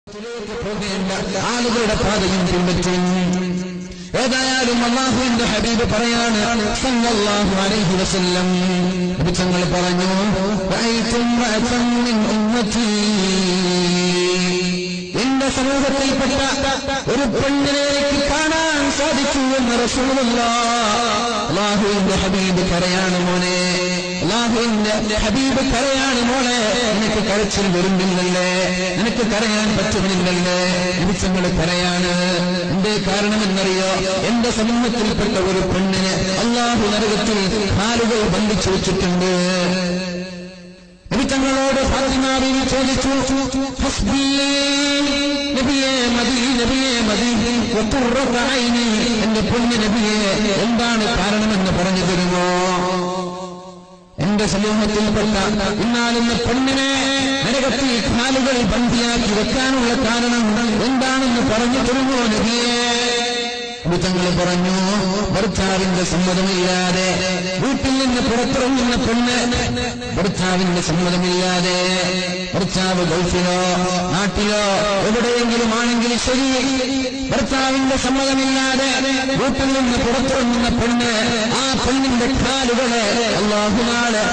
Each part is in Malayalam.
പോകേണ്ട ആളുകളുടെ പാതയും പിൻപറ്റും. ഏതായാലും അല്ലാഹുവിന്റെ ഹബീബ് പറയാണ് സല്ലല്ലാഹു അലൈഹി വസല്ലം, നബിതങ്ങൾ പറഞ്ഞു, മിൻ ഉമ്മത്തി, എന്റെ സമൂഹത്തിൽപ്പെട്ട ഒരു പെണ്ണിനെ എനിക്ക് കാണാൻ സാധിച്ചു എന്ന് റസൂലുള്ളാഹ്. അല്ലാഹുവിന്റെ ഹബീബ് പറയാണ്, മോനെ, അല്ലാഹുവിന്റെ ഹബീബ് കരയാണ്, മോളെ, നിനക്ക് കരച്ചിൽ വരുന്നില്ലല്ലേ, നിനക്ക് കരയാൻ പറ്റുന്നില്ലല്ലേ? നബിതങ്ങൾ കരയാണ്. എന്തേ കാരണമെന്നറിയോ? എന്റെ സമൂഹത്തിൽപ്പെട്ട ഒരു പെണ്ണിന് അല്ലാഹു നരകത്തിൽ കാലുകൾ ബന്ധിച്ചു വെച്ചിട്ടുണ്ട്. നബിതങ്ങളോട് ഫാത്തിമ ബീവി ചോദിച്ചു, ഹസ്ബി, നബിയേ മദീ, നബിയേ മദീ, വഖുർറത ഐനി, എന്റെ പൊന്നു നബിയേ, എന്താണ് കാരണമെന്ന് പറഞ്ഞു തരുമോ? എന്റെ സമൂഹത്തിൽപ്പെട്ട ഇന്നാലുന്ന പെണ്ണിനെ നരകത്തിൽ കാലുകൾ ബന്ധിയാക്കി വെക്കാനുള്ള കാരണം എന്താണെന്ന് പറഞ്ഞു തരുമോ നബിയേ? നബിതങ്ങൾ പറഞ്ഞു, ഭർത്താവിന്റെ സമ്മതമില്ലാതെ വീട്ടിൽ നിന്ന് പുറത്തിറങ്ങുന്ന പെണ്ണ്, ഭർത്താവിന്റെ സമ്മതമില്ലാതെ, ഭർത്താവ് ഗൾഫിലോ നാട്ടിലോ എവിടെയെങ്കിലും ആണെങ്കിൽ ശരി, ഭർത്താവിന്റെ സമ്മതമില്ലാതെ വീട്ടിൽ നിന്ന് പുറത്തിറങ്ങുന്ന പെണ്ണ്, ആ പെണ്ണിന്റെ കാലുകളെ അല്ലാഹു നാളെ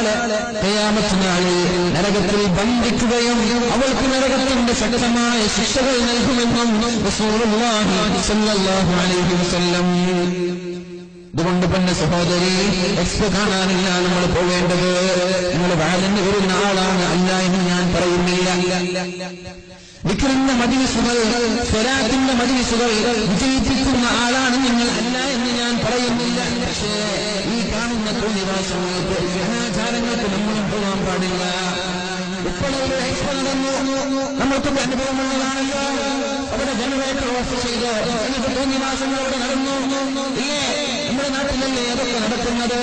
ഖിയാമത്ത് നാളിൽ നരകത്തിൽ ബന്ധിക്കുകയും അവൾക്ക് നരകത്തിന്റെ ശക്തമായ ശിക്ഷകൾ നൽകുമെന്നും റസൂലുള്ളാഹി സ്വല്ലല്ലാഹു അലൈഹി വസല്ലം. ഇതുകൊണ്ട് പിന്നെ സഹോദരി, എക്സ്പോ കാണാനില്ല നമ്മൾ പോവേണ്ടത്. നിങ്ങൾ വാലിന് വരുന്ന ആളാണ് അല്ല എന്ന് ഞാൻ പറയുന്നില്ല. ദിക്റിന്റെ മജ്‌ലിസുകൾ, സ്വലാത്തിന്റെ മജ്‌ലിസുകൾ വിജയിപ്പിക്കുന്ന ആളാണ് നിങ്ങൾ അല്ല എന്ന് ഞാൻ പറയുന്നില്ല. പക്ഷേ ഈ കാണുന്ന തോന്നിവാസങ്ങൾക്ക്, അനാചാരങ്ങൾക്ക് നമ്മളും പോകാൻ പാടില്ല. ഇപ്പോൾ ഒരു എക്സ്പോ നടന്നു, നമ്മൾക്കൊക്കെ അനുഭവമുള്ളതാണല്ലോ. അവിടെ ജനറേറ്റർ ഓഫ് ചെയ്ത് എന്നിട്ട് തോന്നിവാസങ്ങൾ അവിടെ നടന്നു ഇല്ലേ? നമ്മുടെ നാട്ടിലല്ലേ അതൊക്കെ നടക്കുന്നത്?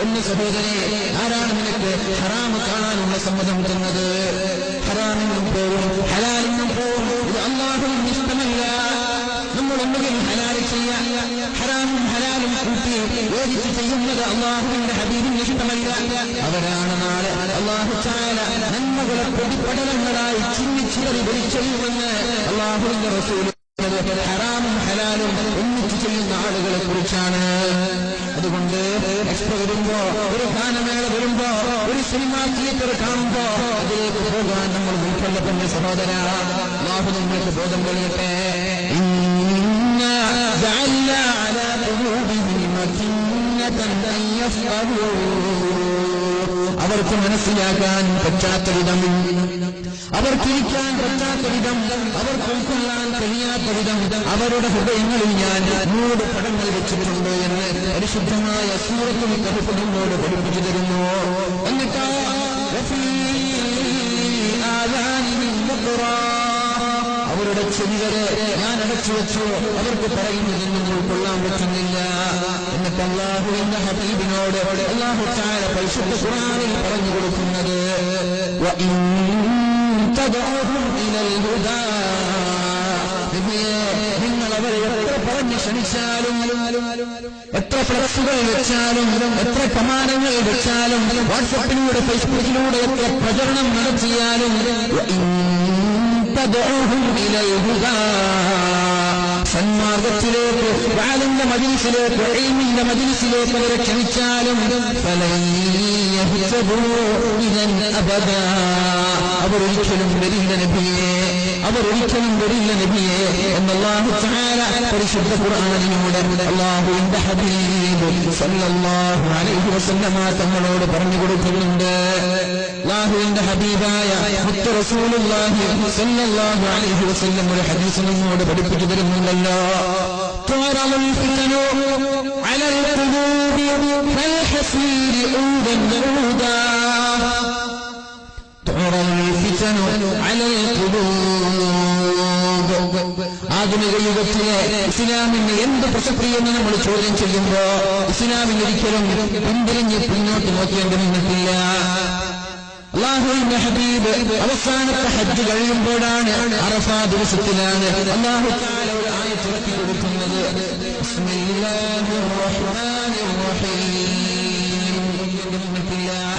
ഒന്ന് സഹോദരി, ആരാണ് നിനക്ക് ഹറാമ് കാണാനുള്ള സമ്മതം തന്നത്? ഹറാമിനും പോവും ഹലാലിനും പോവും. ഇത് അല്ലാഹുവിന് ഇഷ്ടമല്ല. നമ്മൾ ഒന്നുകിൽ ഹലാല് ചെയ്യാൻ, ഹറാമും ഹലാലും കൂട്ടി യോജിച്ച് ചെയ്യുന്നത് അല്ലാഹുവിന്റെ ഹബീബിന് ഇഷ്ടമല്ല. അവരാണ് നാളെ അല്ലാഹു തആല നന്മകളെ പൊടിപടലങ്ങളായി ചിന്നിച്ചിതറി വലിച്ചെറിയുമെന്ന് അല്ലാഹുവിന്റെ റസൂൽ. ഹറാമും ഹലാലും ഒന്നിച്ചു ചെയ്യുന്ന ആളുകളെ കുറിച്ചാണ്. അതുകൊണ്ട് എക്സ്പോ വരുമ്പോ, ഒരു ഗാനമേള വരുമ്പോ, ഒരു സിനിമാ തിയേറ്റർ കാണുമ്പോ അതിലേക്ക് പോകാൻ നമ്മൾ ഉൾക്കൊള്ളപ്പെട്ട സഹോദര, അല്ലാഹു നിങ്ങൾക്ക് ബോധം കഴിയട്ടെ. അവർക്ക് മനസ്സിലാക്കാൻ പറ്റാത്ത വിധം, അവർക്കിരിക്കാൻ പറ്റാത്ത വിധം, അവർക്ക് ഉൾക്കൊള്ളാൻ കഴിയാത്ത വിധം അവരുടെ ഹൃദയങ്ങളിൽ ഞാൻ 100 പടങ്ങൾ വെച്ചിട്ടുണ്ട് എന്ന് പരിശുദ്ധമായ സൂറത്തുൽ കഹ്ഫ് നമ്മോട് പഠിപ്പിച്ചു തരുന്നു. എന്നിട്ടോ അവരുടെ ചെവികളെ ഞാൻ അടച്ചു വെച്ചു, അവർക്ക് പറയുന്നതൊന്നും ഉൾക്കൊള്ളാൻ പറ്റുന്നില്ല. എന്നിട്ട് അല്ലാഹുവിന്റെ ഹബീബിനോട് അല്ലാഹു തആല പരിശുദ്ധ ഖുർആനിൽ പറഞ്ഞു കൊടുക്കുന്നത്, വഇൻ തദഉഹും ഇലൽ ഹുദാ, നിങ്ങൾ അവരെ എത്ര പറഞ്ഞ് ക്ഷണിച്ചാലും, എത്ര ഫ്ലക്സുകൾ വെച്ചാലും, എത്ര കമാനങ്ങൾ വെച്ചാലും, വാട്സപ്പിലൂടെ ഫേസ്ബുക്കിലൂടെ എത്ര പ്രചരണം നടത്തിയാലും, സന്മാർഗത്തിലേക്ക്, വാലിന്റെ മജ്‌ലിസിലേക്ക്, ഇൽമിന്റെ മജ്‌ലിസിലേക്ക് അവരെ ക്ഷണിച്ചാലും അവരൊരിക്കലും വരില്ല നബിയെ, അവരൊരിക്കലും വരില്ല നബിയെ എന്ന് അല്ലാഹു തആല പരിശുദ്ധ ഖുർആനിലൂടെ അല്ലാഹുവിന്റെ ഹബീബ് സല്ലല്ലാഹു അലൈഹി വസല്ലമ തങ്ങളോട് പറഞ്ഞു കൊടുക്കുന്നുണ്ട്. അല്ലാഹുവിന്റെ ഹബീബായ മുത്ത് റസൂലുള്ളാഹി സല്ലല്ലാഹു അലൈഹി വസല്ലം ഒരു ഹദീസ് നമ്മോട് പഠിപ്പിച്ചു തരുന്നുണ്ടല്ലോ, തുറമുൽ ഫിതനു അലൽ ഖുലൂബി കൽഹസീരി ഊദൻ ഊദാ, തുറമുൽ ഫിതനു അലൽ ഖുലൂബ്. ആധുനിക യുഗത്തിലെ ഇസ്ലാമിന് എന്ത് പ്രസക്തിയെന്ന് നമ്മൾ ചോദ്യം ചെയ്യുമ്പോ ഇസ്ലാമിന് ഒരിക്കലും പിന്തിരിഞ്ഞ് പിന്നോട്ട് നോക്കേണ്ടി വന്നിട്ടില്ല. അല്ലാഹുവിന്റെ ഹബീബ് അവസാനത്തെ ഹജ്ജ് കഴിയുമ്പോഴാണ്, അറഫാ ദിവസത്തിലാണ് അല്ലാഹു തആല ഒരു ആയത്ത് ഇറക്കി കൊടുക്കുന്നത്. ബിസ്മില്ലാഹിർ റഹ്മാനിർ റഹീം,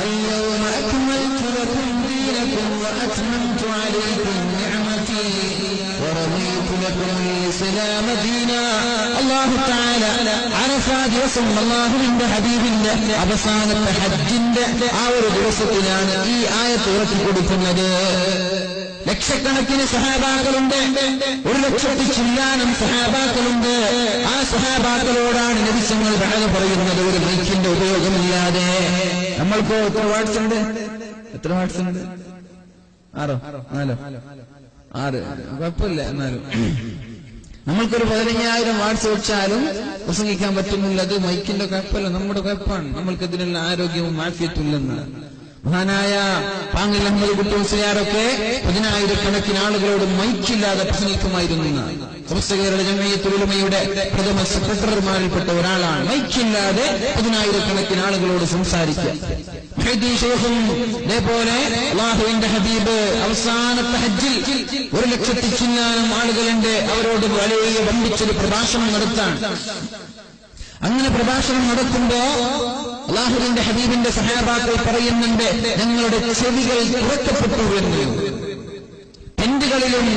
അൽയൗമ അക്മൽതു ലക്കും ദീനക്കും വഅത്മംതു അലൈക്കും നിഅമതി അല്ലാഹു തആല അറഫാ ദിവസം അല്ലാഹുവിന്റെ ഹബീബിന്റെ അവസാനത്തെ ഹജ്ജിന്റെ ആ ഒരു ദിവസത്തിലാണ് ഈ ആയത്ത് ഇറക്കി കൊടുക്കുന്നത്. ലക്ഷക്കണക്കിന് സഹാബാക്കളുണ്ട്, 1,00,000 ചില്ലാനം സഹാബാക്കളുണ്ട്. ആ സഹാബാക്കളോടാണ് നബി തങ്ങൾ പറയുന്നത് ഒരു മൈക്കിന്റെ ഉപയോഗമില്ലാതെ. നമ്മൾക്കോ എത്ര വാട്സ് ഉണ്ട്? എത്ര വാട്സ് ഉണ്ട്? 6 4 6 കുഴപ്പമില്ല. എന്നാലും നമ്മൾക്കൊരു 15,000 വാട്സ് വെച്ചാലും പ്രസംഗിക്കാൻ പറ്റുന്നില്ലത് മൈക്കിന്റെ കുഴപ്പമല്ല, നമ്മുടെ കുഴപ്പമാണ്. നമ്മൾക്കതിനുള്ള ആരോഗ്യവും ആഫിയത്തുമില്ലെന്ന് മഹാനായ പാങ്ങിൽ അഹമ്മദ് കുട്ടി മുസ്ലിയാരൊക്കെ 10,000 ആളുകളോട് മൈക്കില്ലാതെ പ്രസംഗിക്കുമായിരുന്നു. സമസ്ത കേരള ജംഇയ്യത്തുൽ ഉലമയുടെ പ്രഥമ സെക്രട്ടറിമാരിൽപ്പെട്ട ഒരാളാണ്. മൈക്കില്ലാതെ 10,000 ആളുകളോട് സംസാരിക്കുക. ഇതേപോലെ അല്ലാഹുവിന്റെ ഹബീബ് അവസാനത്തെ ഹജ്ജിൽ 1,00,000 ചില്ലാനം ആളുകളുണ്ട്. അവരോട് വലിയ വമ്പിച്ചൊരു പ്രഭാഷണം നടത്താൻ. അങ്ങനെ പ്രഭാഷണം നടത്തുമ്പോ അല്ലാഹുവിന്റെ ഹബീബിന്റെ സഹാബാക്കൾ പറയുന്നുണ്ട്, ഞങ്ങളുടെ ചെവികൾ തുറക്കപ്പെട്ടു എന്ന്. ടെന്റുകളിലും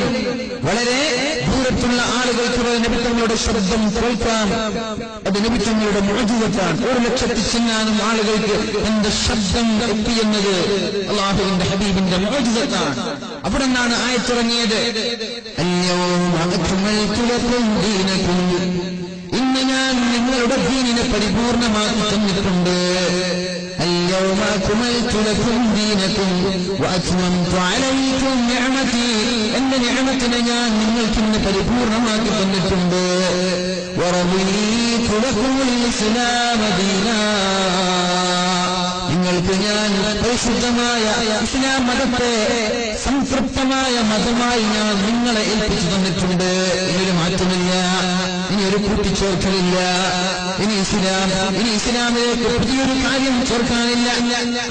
വളരെ ദൂരത്തുള്ള ആളുകൾക്ക് നബി തങ്ങളുടെ ശബ്ദം കേൾക്കാം. അത് നബി തങ്ങളുടെ മുഅ്ജിസത്താണ്. 1,00,000 ചില്ലാനം ആളുകൾക്ക് എന്റെ ശബ്ദം എത്തിയെന്നത് അല്ലാഹുവിന്റെ ഹബീബിന്റെ മുഅ്ജിസത്താണ്. അവിടെ നിന്നാണ് ആയത്തിറങ്ങിയത്, ഇന്ന് ഞാൻ നിങ്ങളുടെ ദീനിനെ പരിപൂർണമാക്കി തന്നിട്ടുണ്ട്. اليوم أكملت لكم دينكم وأتممت عليكم نعمتي. എന്റെ നിഅമത്തിനെ ഞാൻ നിങ്ങൾക്ക് ഇന്ന് പരിപൂർണമാക്കി തന്നിട്ടുണ്ട്. ورضيت لكم الإسلام دينا. നിങ്ങൾക്ക് ഞാൻ പരിശുദ്ധമായ ഇസ്ലാം മതത്തെ സംതൃപ്തമായ മതമായി ഞാൻ നിങ്ങളെ ഏൽപ്പിച്ചു തന്നിട്ടുണ്ട്. ഇതിൽ മാറ്റമില്ല, ഇനി ഒരു കൂട്ടിച്ചേർക്കലില്ല. ഇനി ഇസ്ലാമിലേക്ക് പുതിയൊരു കാര്യം ചേർക്കാനില്ല.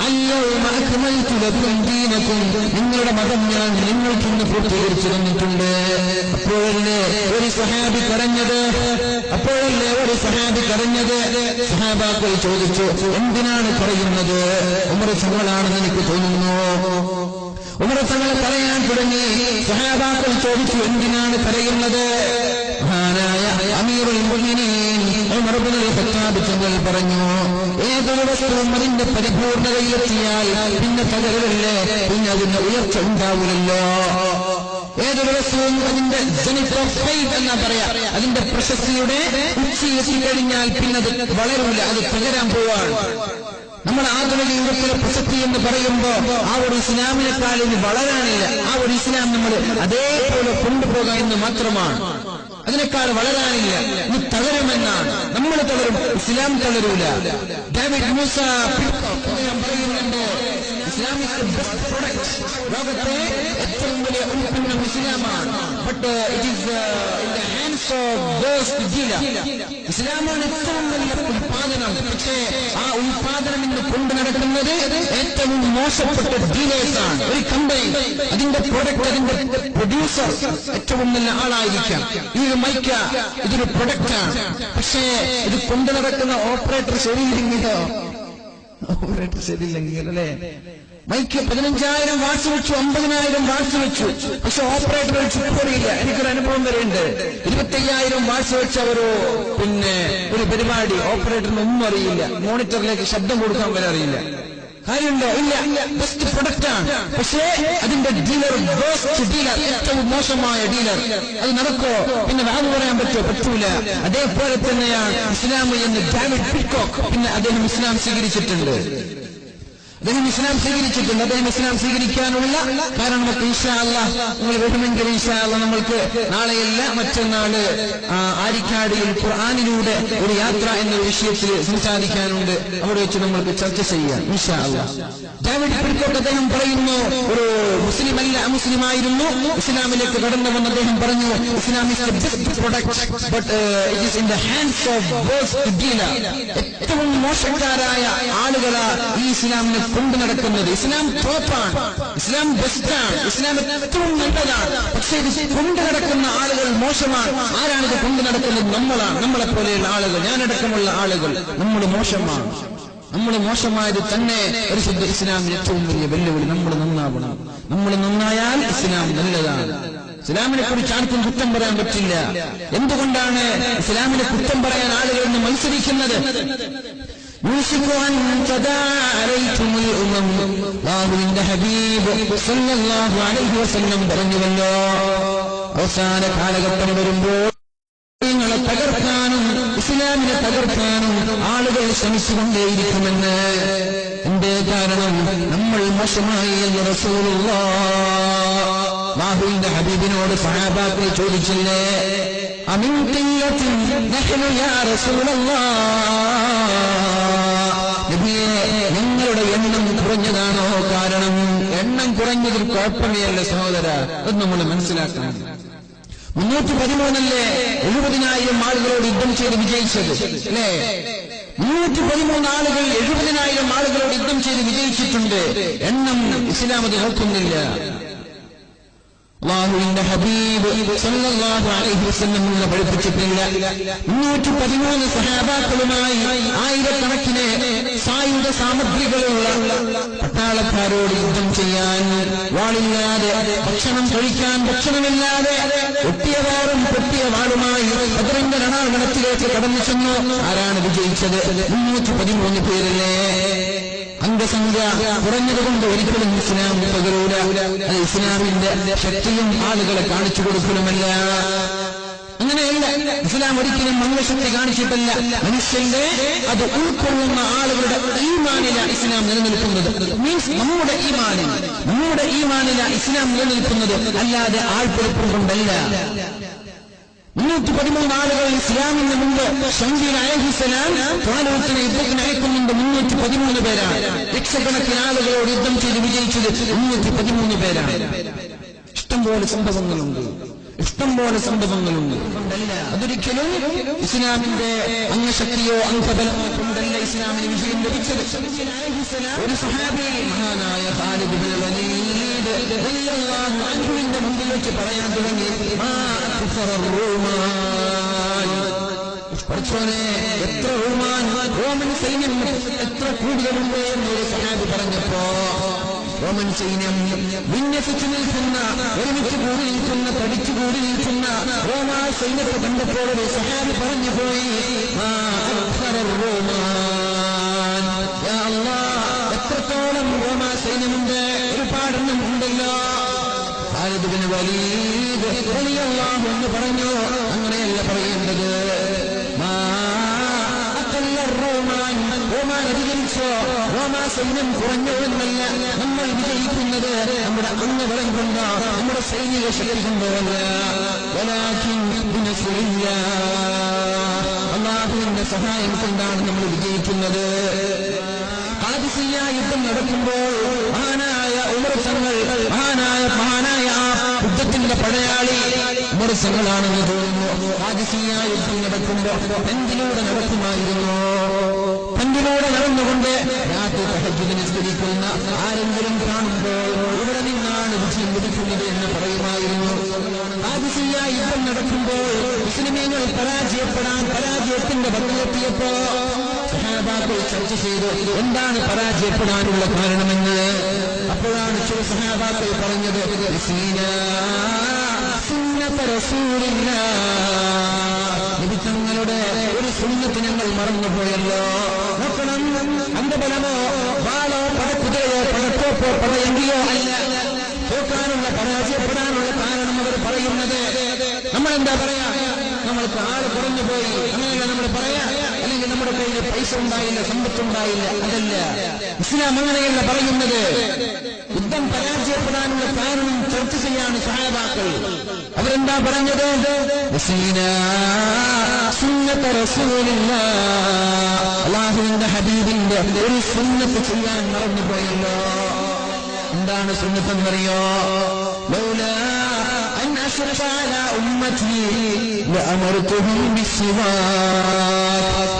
അൽയൗമ അക്മൽതു ലക്കും ദീനക്കും. നിങ്ങളുടെ മതം ഞാൻ നിങ്ങൾക്കിന്ന് പൂർത്തീകരിച്ചു തന്നിട്ടുണ്ട്. അപ്പോഴല്ലേ ഒരു സഹാബി കരഞ്ഞത്. സഹാബാക്കൾ ചോദിച്ചു, എന്തിനാണ് കരയുന്നത്? ഉമർ തങ്ങളാണെന്ന് എനിക്ക് തോന്നുന്നു. ഉമർ തങ്ങളെ പറയാൻ തുടങ്ങി. സഹാബാക്കൾ ചോദിച്ചു, എന്തിനാണ് കരയുന്നത്? മഹാനായ അമീറുൽ മുഅ്മിനീൻ ഉമർ ഇബ്നുൽ ഖത്താബ് തങ്ങൾ പറഞ്ഞു, ഏതൊരു വസ്തുവും അതിന്റെ പരിപൂർണതയിലെത്തിയാൽ പിന്നെ തകരല്ലേ, പിന്നെ അതിന്റെ ഉയർച്ച ഉണ്ടാവില്ലല്ലോ. ഏതൊരു വസ്തുവും അതിന്റെ ജനിറ്റ് ഓഫ് ഫെയ്ത്ത് എന്നാ പറയാ, അതിന്റെ പ്രശസ്തിയുടെ ഉച്ചയെത്തിക്കഴിഞ്ഞാൽ പിന്നെ അത് വളരൂല, അത് തകരാൻ പോവാണ്. നമ്മൾ ആധുനിക യുഗത്തിലെ പ്രസക്തി എന്ന് പറയുമ്പോ ആ ഒരു ഇസ്ലാമിനെക്കാൾ ഇനി വളരാനില്ല. ആ ഒരു ഇസ്ലാം നമ്മൾ അതേപോലെ കൊണ്ടുപോകാൻ എന്ന് മാത്രമാണ്, അതിനേക്കാൾ വളരാനില്ല. ഇനി തകരുമെന്നാണ്. നമ്മൾ തളരും, ഇസ്ലാം തളരൂല. ഡേവിഡ് മൂസ പറയുന്നുണ്ട്, ഇസ്ലാം is the best product. ലോകത്തെ ഏറ്റവും വലിയ ഉൽപ്പന്നം ഇസ്ലാമാണ്. But it is in the hands of waste dealer. ഇസ്ലാമാണ് ഏറ്റവും വലിയ ഉൽപാദനം. പക്ഷേ ആ ഉൽപാദനം ഇന്ന് കൊണ്ടു നടക്കുന്നത് ഏറ്റവും മോശപ്പെട്ട ഡീലേഴ്സാണ്. ഒരു കമ്പനി അതിന്റെ പ്രൊഡക്റ്റ്, അതിന്റെ പ്രൊഡ്യൂസർ ഏറ്റവും നല്ല ആളായിരിക്കാം. ഈ മൈക്ക ഇതൊരു പ്രൊഡക്റ്റാണ്. പക്ഷേ ഇത് കൊണ്ടു നടക്കുന്ന ഓപ്പറേറ്റർ ശരിയില്ലെങ്കിലോ, അല്ലേ? മൈക്ക് 15,000 വാട്സ് വെച്ചു, 50,000 വാട്സ് വെച്ചു, പക്ഷെ ഓപ്പറേറ്റർ ചുറ്ററിയില്ല. എനിക്കൊരു അനുഭവം വരെയുണ്ട്. 25,000 വാട്സ് വെച്ച ഒരു പരിപാടി ഓപ്പറേറ്ററിന് ഒന്നും അറിയില്ല. മോണിറ്ററിലേക്ക് ശബ്ദം കൊടുക്കാൻ വരെ അറിയില്ല. കാര്യമുണ്ടോ? ഇല്ല. ബെസ്റ്റ് പ്രൊഡക്റ്റാണ്. പക്ഷേ അതിന്റെ ഡീലർ ബെസ്റ്റ് ഡീലർ, ഏറ്റവും മോശമായ ഡീലർ. അത് നടക്കോ? പിന്നെ വാവ് പറയാൻ പറ്റൂല. അതേപോലെ തന്നെയാണ് ഇസ്ലാം എന്ന് ഡേവിഡ് പീക്കോക്ക്. പിന്നെ അദ്ദേഹം ഇസ്ലാം സ്വീകരിച്ചിട്ടുണ്ട്. അദ്ദേഹം ഇസ്ലാം സ്വീകരിക്കാനുള്ള കാരണം നമുക്ക് ഇൻഷാ അല്ലാഹ് നിങ്ങൾ വരുമെങ്കിൽ ഇൻഷാ അല്ലാഹ് നമ്മൾക്ക് നാളെയല്ല മറ്റന്നാള് ആരിക്കാടിയിൽ ഖുർആനിലൂടെ ഒരു യാത്ര എന്ന വിഷയത്തിൽ സംസാരിക്കാനുണ്ട്. അവിടെ വെച്ച് നമ്മൾക്ക് ചർച്ച ചെയ്യാം ഇൻഷാ അല്ലാഹ്. ഡേവിഡ് പീക്കോക്ക് അദ്ദേഹം പറയുന്നു, ഒരു മുസ്ലിം അല്ല, അമുസ്ലിമായിരുന്നു. ഇസ്ലാമിലേക്ക് കടന്നു വന്ന് അദ്ദേഹം പറഞ്ഞു, ഇസ്ലാം is the best product but it is in the hands of waste dealer. ഏറ്റവും മോശക്കാരായ ആളുകളാ ഈ ഇസ്ലാമിനെ കൊണ്ടു നടക്കുന്നത്. ഇസ്ലാം ടോപ്പാണ്, ഇസ്ലാം ബെസ്റ്റാണ്, ഇസ്ലാം ഏറ്റവും നല്ലതാണ്. പക്ഷേ ഇത് കൊണ്ടു നടക്കുന്ന ആളുകൾ മോശമാണ്. ആരാണിത് കൊണ്ടു നടക്കുന്നത്? നമ്മളാണ്. നമ്മളെ പോലെയുള്ള ആളുകൾ, ഞാനടക്കമുള്ള ആളുകൾ. നമ്മൾ മോശമാണ്. നമ്മൾ മോശമായത് തന്നെ പരിശുദ്ധ ഇസ്ലാമിന് ഏറ്റവും വലിയ വെല്ലുവിളി. നമ്മൾ നന്നാവണം. നമ്മൾ നന്നായാൽ ഇസ്ലാം നല്ലതാണ്. ഇസ്ലാമിനെ കുറിച്ച് ആർക്കും കുറ്റം പറയാൻ പറ്റില്ല. എന്തുകൊണ്ടാണ് ഇസ്ലാമിനെ കുറ്റം പറയാൻ ആളുകൾ ഇന്ന് മത്സരിക്കുന്നത്? അല്ലാഹുവിന്റെ ഹബീബ് സല്ലല്ലാഹു അലൈഹി വസല്ലം പറഞ്ഞുവല്ലോ, അവസാന കാലഘട്ടം വരുമ്പോൾ നിങ്ങളെ തകർക്കാനും ഇസ്ലാമിനെ തകർക്കാനും ആളുകൾ ശ്രമിച്ചുകൊണ്ടേയിരിക്കുമെന്ന്. എന്തേ കാരണം? നമ്മൾ മോശമായി എന്ന് റസൂലുള്ളാഹ് അല്ലാഹുവിന്റെ ഹബീബിനോട് സഹാബാക്കൾ ചോദിച്ചില്ലേ, അമിൻ ഖില്ലത്തിൻ നഹ്നു യാ റസൂലല്ലാഹ്, നബിയേ ഞങ്ങളുടെ എണ്ണം കുറഞ്ഞതാണോ? കാരണം എണ്ണം കുറഞ്ഞതിൽ കുഴപ്പമേയല്ല സഹോദര, അത് നമ്മൾ മനസ്സിലാക്കണം. 313 70,000 ആളുകളോട് യുദ്ധം ചെയ്ത് വിജയിച്ചത് അല്ലേ? 313 ആളുകൾ 70,000 ആളുകളോട് യുദ്ധം ചെയ്ത് വിജയിച്ചിട്ടുണ്ട്. എണ്ണം ഇസ്ലാം അത് നോക്കുന്നില്ല. അല്ലാഹുവിന്റെ ഹബീബ് സല്ലല്ലാഹു അലൈഹി വസല്ലം പഠിപ്പിച്ചിട്ടില്ല. 313 സഹാബാക്കളുമായി ആയിരക്കണക്കിന് സായുധ സാമഗ്രികളുള്ള പട്ടാളക്കാരോട് യുദ്ധം ചെയ്യാൻ, വാളില്ലാതെ ഭക്ഷണം കഴിക്കാൻ ഭക്ഷണമില്ലാതെ ഒട്ടിയ വാറും പൊട്ടിയ വാളുമായി ബദറിന്റെ രണാങ്കണത്തിലേക്ക് കടന്നു ചെന്നു. ആരാണ് വിജയിച്ചത്? 313 പേരല്ലേ? അംഗസംഖ്യ കുറഞ്ഞതുകൊണ്ട് ഒരിക്കലും ഇസ്ലാം പകരൂല. അത് ഇസ്ലാമിന്റെ ശക്തിയും ആളുകളെ കാണിച്ചു കൊടുക്കലുമല്ല. അങ്ങനെയല്ല, ഇസ്ലാം ഒരിക്കലും അംഗശക്തി കാണിച്ചിട്ടല്ല. മനുഷ്യന്റെ അത് ഉൾക്കൊള്ളുന്ന ആളുകളുടെ ഈമാനില ഇസ്ലാം നിലനിൽക്കുന്നത്. മീൻസ് നമ്മുടെ ഈമാനില ഇസ്ലാം നിലനിൽക്കുന്നത്, അല്ലാതെ ആൾപ്പെടുപ്പം കൊണ്ടല്ല. 313 ആളുകൾ ഇസ്ലാമിന് മുമ്പ് ശംഖീൽ അലൈഹിസ്സലാം ത്വാലൂത്തിനെ യുദ്ധത്തിന് അയക്കുന്നുണ്ട്. 313 പേരാണ്. ലക്ഷക്കണക്കിന് ആളുകളോട് യുദ്ധം ചെയ്ത് വിജയിച്ചത് 313 പേരാണ്. ഇഷ്ടംപോലെ സംഭവങ്ങളുണ്ട്. അതൊരിക്കലും ഇസ്ലാമിന്റെ അംഗശക്തിയോ അംഗബലമോ കൊണ്ടല്ല ഇസ്ലാമിന് വിജയം ലഭിച്ചത്. ഒരു സഹാബി മഹാനായ ഖാലിദ് ഇബ്നുൽ വലീദ് റളിയല്ലാഹു അൻഹുവിന്റെ മുമ്പിൽ വെച്ച് പറയാൻ തുടങ്ങി, പഠിച്ചോനെ, എത്ര റോമൻ സൈന്യം എത്ര കൂടുതലുണ്ട് എന്നൊരു സഹാബി പറഞ്ഞപ്പോ, റോമൻ സൈന്യം വിന്യസിച്ചു നിൽക്കുന്ന, ഒരുമിച്ച് കൂടി നിൽക്കുന്ന, തടിച്ചുകൂടി നിൽക്കുന്ന റോമാ സൈന്യത്തെ കണ്ടപ്പോൾ ഒരു സഹാബി പറഞ്ഞു പോയി, എത്രത്തോളം റോമാ സൈന്യമുണ്ട്, ഒരുപാടെണ്ണം ഉണ്ടല്ലോ. ഖാലിദ് ഇബ്നു വലീദ് റളിയല്ലാഹു അൻഹു പറഞ്ഞു, അങ്ങനെയല്ല പറയേണ്ടത്. റോമാൻ അധികരിച്ചോ, റോമാ സൈന്യം കുറഞ്ഞോ എന്നല്ല നമ്മൾ വിജയിക്കുന്നത് നമ്മുടെ അംഗബലം കൊണ്ടോ നമ്മുടെ സൈനിക ശക്തി കൊണ്ടോ അല്ല. അല്ലാഹുവിന്റെ സഹായം കൊണ്ടാണ് നമ്മൾ വിജയിക്കുന്നത്. ഖാദിസിയ്യ യുദ്ധം നടക്കുമ്പോൾ മഹാനായ ഉമർ തങ്ങൾ, മഹാനായ ആ യുദ്ധത്തിന്റെ പടയാളി ഉമർ തങ്ങളാണെന്ന് തോന്നുന്നു. ഖാദിസിയ്യ യുദ്ധം നടക്കുമ്പോൾ പെന്തിലൂടെ നടക്കുമായിരുന്നു. പെന്തിലൂടെ നടന്നുകൊണ്ട് രാത്രി തഹജ്ജുദ് നിസ്കരിക്കുന്ന ആരെങ്കിലും കാണുമ്പോൾ ഇവിടെ നിന്നാണ് വിജയം ലഭിക്കുന്നത് എന്ന് പറയുമായിരുന്നു. ഖാദിസിയ്യ യുദ്ധം നടക്കുമ്പോൾ മുസ്ലിമീങ്ങൾ പരാജയത്തിന്റെ പക്കലെത്തിയപ്പോ സഹാബാക്കൾ ചർച്ച ചെയ്തു, എന്താണ് പരാജയപ്പെടാനുള്ള കാരണമെന്ന്. അപ്പോഴാണ് ചില സഹാബാക്കൾ പറഞ്ഞത്, നബി തങ്ങളുടെ ഒരു സുന്നത്ത് ഞങ്ങൾ മറന്നുപോയല്ലോ. നോക്കണം, അംഗബലമോ വാളോ പടക്കുതിരയോ പടത്തോപ്പോ പടയെങ്കിലോ അല്ല തോക്കാനുള്ള പരാജയപ്പെടാനുള്ള കാരണം അവർ പറയുന്നത്. നമ്മളെന്താ പറയാ? നമ്മൾക്ക് ആള് കുറഞ്ഞു പോയി, അങ്ങനെയല്ല നമ്മൾ പറയാ. അല്ലെങ്കിൽ നമ്മുടെ കയ്യിൽ പൈസ ഉണ്ടായില്ല, സമ്പത്തുണ്ടായില്ല, അതല്ല ഇസ്ലാം. അങ്ങനെയല്ല പറയുന്നത്. യുദ്ധം പരാജയപ്പെടാനുള്ള കാരണം ചർച്ച ചെയ്യാണ് സഹാബാക്കൾ. അവരെന്താ പറഞ്ഞത്? അല്ലാഹുവിന്റെ ഹബീബിന്റെ ഒരു സുന്നത്ത് ചെയ്യാൻ മറന്നുപോയല്ലോ. എന്താണ് സുന്നത്തെന്നറിയോ?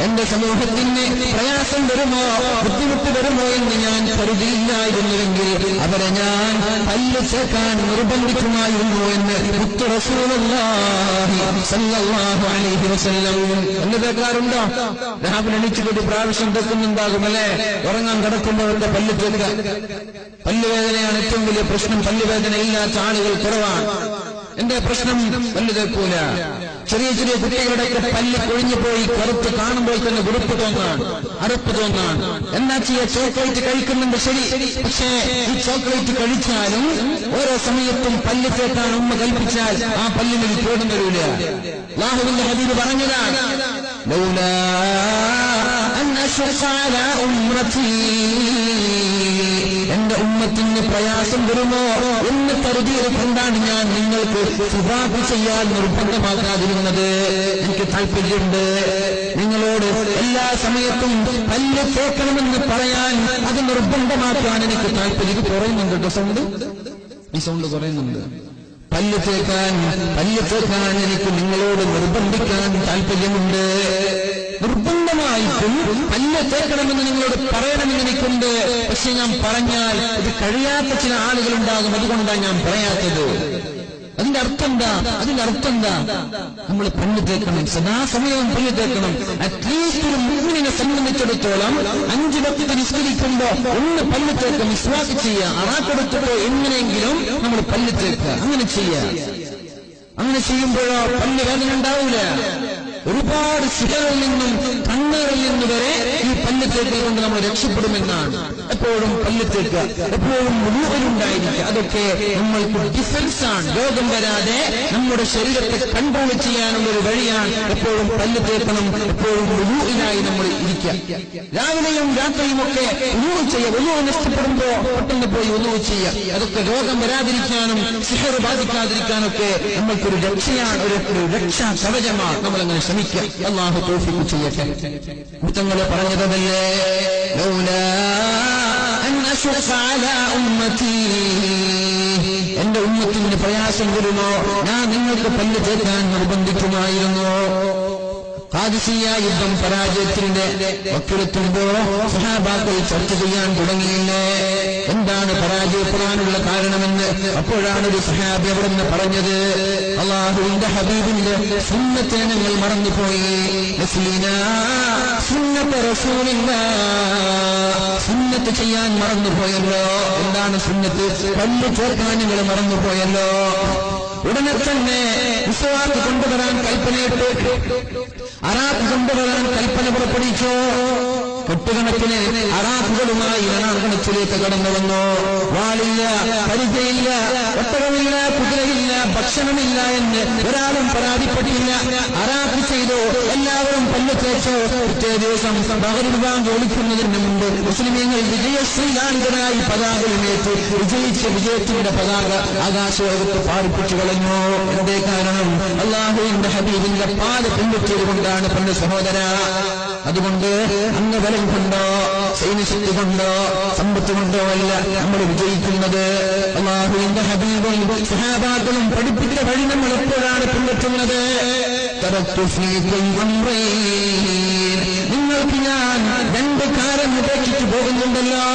എന്റെ സമൂഹത്തിന് പ്രയാസം വരുമോ, ബുദ്ധിമുട്ട് വരുമോ എന്ന് ഞാൻ കരുതിയില്ലായിരുന്നുവെങ്കിൽ അവരെ ഞാൻ പല്ല് ചേർക്കാൻ നിർബന്ധിക്കുമായിരുന്നു എന്ന് മുത്ത് റസൂലുള്ളാഹി സ്വല്ലല്ലാഹു അലൈഹി വസല്ലം. എന്നെ തേക്കാറുണ്ടോ? രാവിലെ എണീച്ചുകൂടി പ്രാവശ്യം തെക്കുന്നുണ്ടാകുമല്ലേ? ഉറങ്ങാൻ കിടക്കുമ്പോൾ എന്റെ പല്ല് തേക്കുക. പല്ലുവേദനയാണ് ഏറ്റവും വലിയ പ്രശ്നം. പല്ലുവേദന ഇല്ലാത്ത ആളുകൾ കുറവാണ്. എന്റെ പ്രശ്നം പല്ല് തേക്കൂല. ചെറിയ ചെറിയ കുട്ടികളുടെ പല്ല് കൊഴിഞ്ഞു പോയി കറുപ്പ് കാണുമ്പോൾ തന്നെ വെറുപ്പ് തോന്നാൻ, അറുപ്പ് തോന്നാൻ. എന്താ ചെയ്യുക? ചോക്ലേറ്റ് കഴിക്കുന്നുണ്ട്, ശരി. പക്ഷേ ഈ ചോക്ലേറ്റ് കഴിച്ചാലും ഓരോ സമയത്തും പല്ല് തേക്കാൻ ഉമ്മ കൽപ്പിച്ചാൽ ആ പല്ലിന് കേടും വരൂല. അല്ലാഹുവിന്റെ ഹബീബ് പറഞ്ഞതാണ്, ലൗലാ അൻ അശ്ഖ അലാ ഉമ്മത്തി, എന്റെ ഉമ്മത്തിന് പ്രയാസം വരുമോ എന്ന് കരുതിയത് കൊണ്ടാണ് ഞാൻ നിങ്ങൾക്ക് ശുപാർശ ചെയ്യാൻ നിർബന്ധമാക്കാതിരുന്നത്. എനിക്ക് താല്പര്യമുണ്ട് നിങ്ങളോട് എല്ലാ സമയത്തും പല്ല് തേക്കണമെന്ന് പറയാൻ, അത് നിർബന്ധമാക്കാൻ എനിക്ക് താല്പര്യം. ഇത് കുറയുന്നുണ്ട് സൗണ്ട്, ഈ സൗണ്ട് കുറയുന്നുണ്ട്. പല്ല് തേക്കാൻ എനിക്ക് നിങ്ങളോട് നിർബന്ധിക്കാൻ താല്പര്യമുണ്ട്. നിർബന്ധമായിട്ടും പല്ല് തേക്കണമെന്ന് നിങ്ങളോട് പറയണമെന്ന് എനിക്കുണ്ട്. പക്ഷെ ഞാൻ പറഞ്ഞാൽ ഇത് കഴിയാത്ത ചില ആളുകളുണ്ടാകും, അതുകൊണ്ടാണ് ഞാൻ പറയാത്തത്. അതിന്റെ അർത്ഥം എന്താ? നമ്മൾ പല്ല് തേക്കണം, സദാസമയവും പല്ല് തേക്കണം. അറ്റ്ലീസ്റ്റ് ഒരു മുഅ്മിനിനെ സംബന്ധിച്ചിടത്തോളം 5 വക്ത് നിസ്കരിക്കുമ്പോ ഒന്ന് പല്ല് തേക്കുക, മിസ്വാക്ക് ചെയ്യുക, അറാക്കെടുത്തിട്ടോ എങ്ങനെയെങ്കിലും നമ്മൾ പല്ല് തേക്കുക. അങ്ങനെ ചെയ്യുമ്പോഴോ പല്ല് വേദന ഉണ്ടാവൂല. ഒരുപാട് സിഹറിൽ നിന്നും കണ്ണീറിൽ നിന്ന് വരെ ഈ പല്ല് തേക്കൽ കൊണ്ട് നമ്മൾ രക്ഷപ്പെടുമെന്നാണ്. എപ്പോഴും പല്ല് തേക്കുക, എപ്പോഴും മുഴുവനുണ്ടായിരിക്കുക. അതൊക്കെ നമ്മൾക്ക് ഡിഫൻസ് ആണ്. രോഗം വരാതെ നമ്മുടെ ശരീരത്തെ കൺട്രോൾ ചെയ്യാനുള്ള ഒരു വഴിയാണ്. എപ്പോഴും പല്ല് തേക്കണം, എപ്പോഴും മുഴുവനായി നമ്മൾ ഇരിക്കുക. രാവിലെയും രാത്രിയും ഒക്കെ ഒന്നു നഷ്ടപ്പെടുമ്പോ പെട്ടെന്ന് പോയി ഒന്നു ചെയ്യുക. അതൊക്കെ രോഗം വരാതിരിക്കാനും സിഹർ ബാധിക്കാതിരിക്കാനൊക്കെ നമ്മൾക്കൊരു രക്ഷയാണ്, ഒരു രക്ഷാ കവചമാണ്. നമ്മളങ്ങനെ ശ്രമിക്കുക. അല്ലാഹു തൗഫീഖ് ചെയ്യട്ടെ. മുത്തങ്ങളെ പറഞ്ഞതല്ലേ, ലൗലാ അൻ അശ്ഖ അലാ ഉമ്മത്തി, എന്റെ ഉമ്മത്തിന് പ്രയാസം വരുമോ ഞാൻ നിങ്ങൾക്ക് പല്ല് തേക്കാൻ നിർബന്ധിക്കുമായിരുന്നു. ഖാദിസിയ യുദ്ധം പരാജയത്തിന്റെ വക്കിലെത്തുമ്പോ സഹാബാക്കൾ ചർച്ച ചെയ്യാൻ തുടങ്ങിയില്ലേ, എന്താണ് പരാജയപ്പെടാനുള്ള കാരണമെന്ന്. അപ്പോഴാണ് ഒരു സഹാബി അവിടെ നിന്ന് പറഞ്ഞത്, അല്ലാഹുവിന്റെ ഹബീബിന്റെ സുന്നത്തെ ഞങ്ങൾ മറന്നുപോയി. സുന്നത്ത് ചെയ്യാൻ മറന്നുപോയല്ലോ. എന്താണ് സുന്നത്ത്? പല്ല് ചേർക്കാൻ നിങ്ങൾ മറന്നുപോയല്ലോ. ഉടനെ തന്നെ മിസ്വാക്ക് കൊണ്ടുവരാൻ കൽപ്പനയിട്ട്, അറാഖ് കൊണ്ടുവരാൻ കൽപ്പന പുറപ്പെടുവിച്ചോ. കെട്ടുകണക്കിന് അറാഖുകളുമായി രണാങ്കണത്തിലേക്ക് കടന്നു വന്നു. വാളില്ല, പരിചയില്ല, ഒട്ടകമില്ല, കുതിരയില്ല, ഭക്ഷണമില്ല എന്ന് ഒരാളും പരാതിപ്പെട്ടില്ല. അറാഖ് ചെയ്തു, എല്ലാവരും പല്ല് തേച്ചു. പിറ്റേ ദിവസം മഗ്‌രിബ് ബാങ്ക് വിളിക്കുന്നതിന് മുമ്പ് മുസ്ലിമീങ്ങൾ വിജയശ്രീലാളിതനായി പതാകയുമേറ്റ് വിജയത്തിന്റെ പതാക ആകാശലോകത്ത് പാറിപ്പിച്ചു കളഞ്ഞു. എന്തേ കാരണം? അല്ലാഹുവിന്റെ ഹബീബിന്റെ പാത പിൻപറ്റിയത് കൊണ്ടാണ്. പണ്ട് സഹോദര, അതുകൊണ്ട് അങ്ങ് ബലം കൊണ്ടോ സൈന്യശക്തി കൊണ്ടോ സമ്പത്ത് കൊണ്ടോ അല്ല നമ്മൾ വിജയിക്കുന്നത്. അല്ലാഹുവിന്റെ ഹബീബും സഹാബാക്കളും പഠിപ്പിച്ച വഴി നമ്മൾ എപ്പോഴാണ് പിൻപറ്റുന്നത്? നിങ്ങൾക്ക് ഞാൻ 2 കാര്യം ഉപേക്ഷിച്ചു പോകുന്നുണ്ടല്ലോ.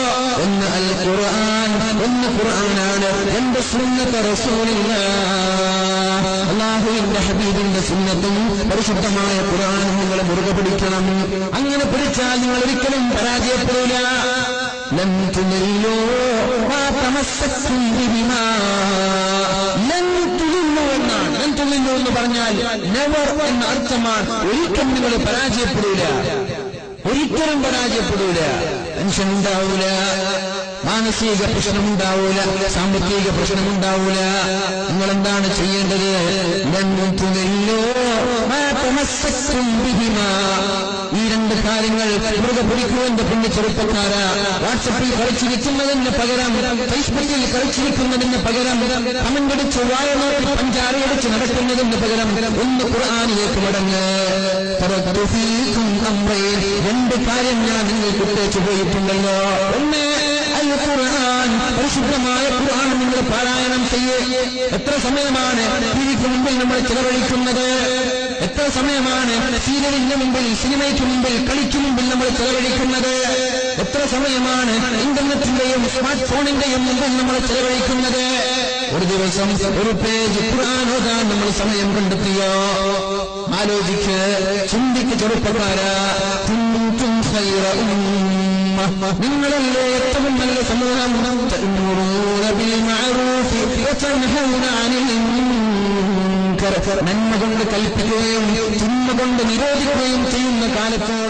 ഒന്ന് അൽ ഖുർആൻ, ഒന്ന് ഖുർആനാണ്. 2 സുന്നത്ത് റസൂലുള്ളാഹ്, അല്ലാഹുവിന്റെ ഹബീബിന്റെ സുന്നത്തും പരിശുദ്ധമായ ഖുർആനും നിങ്ങൾ മുറുകെ പിടിക്കണം. അങ്ങനെ പിടിച്ചാൽ നിങ്ങൾ ഒരിക്കലും പരാജയപ്പെടില്ല. ലൻ തുലില്ലൂ മാ തമസ്സക്തും ബിഹിമാ. ലൻ തുലില്ലൂ എന്നാണ്. ലൻ തുലില്ലൂ എന്ന് പറഞ്ഞാൽ നെവർ എന്ന അർത്ഥമാണ്. ഒരിക്കലും നിങ്ങൾ പരാജയപ്പെടില്ല, ഒരിക്കലും പരാജയപ്പെടില്ല. ടെൻഷൻ ഉണ്ടാവൂല, മാനസിക പ്രശ്നമുണ്ടാവൂല, സാമ്പത്തിക പ്രശ്നമുണ്ടാവൂല. നിങ്ങൾ എന്താണ് ചെയ്യേണ്ടത്? ലൻ തുലില്ലൂ മാ തമസ്സക്തും ബിഹിമാ. ഈ 2 കാര്യങ്ങൾ മൃഗ പിടിക്കൂ. എന്റെ പിന്നെ ചെറുപ്പക്കാരാ, വാട്സപ്പിൽ കളിച്ചിരിക്കുന്നതിന് പകരം, ഫേസ്ബുക്കിൽ കളിച്ചിരിക്കുന്നതിന് പകരം, കമന്റടിച്ച് വായ നോക്കി പഞ്ചാരയടിച്ച് നടക്കുന്നതിന് പകരം ഒന്ന് ഖുർആനിലേക്ക് മടങ്ങ്. 2 കാര്യം ഞാൻ നിങ്ങൾക്ക് ഇട്ടേച്ചു പോയിട്ടുണ്ടല്ലോ. ഒന്ന് അൽ ഖുർആൻ, പരിശുദ്ധമായ ഖുർആൻ നിങ്ങൾ പാരായണം ചെയ്യേ. എത്ര സമയമാണ് ടിവിക്ക് മുമ്പിൽ നമ്മൾ ചെലവഴിക്കുന്നത്? എത്ര സമയമാണ് സീരിയലിന് മുമ്പിൽ, സിനിമയ്ക്ക് മുമ്പിൽ, കളിക്ക് മുമ്പിൽ നമ്മൾ ചെലവഴിക്കുന്നത്? എത്ര സമയമാണ് ഇന്റർനെറ്റിന്റെയും സ്മാർട്ട് ഫോണിന്റെയും മുമ്പിൽ നമ്മൾ ചെലവഴിക്കുന്നത്? ഒരു ദിവസം ഒരു പേജ് ഖുർആൻ ഓതാൻ നമ്മൾ സമയം കണ്ടെത്തിയോ? ആലോചിക്ക്, ചിന്തിക്ക് ചെറുപ്പക്കാരാ. കുന്തും ഖൈറ ഉമ്മ, നിങ്ങളല്ലേ ഏറ്റവും നല്ല സമൂഹം. തഅ്മുറൂന ബിൽ മഅറൂഫി വതൻഹൗന അനിൽ മുൻകർ നന്മ കൊണ്ട് കൽപ്പിക്കുകയും തിന്മ കൊണ്ട് നിരോധിക്കുകയും ചെയ്യുന്ന കാലത്തോളം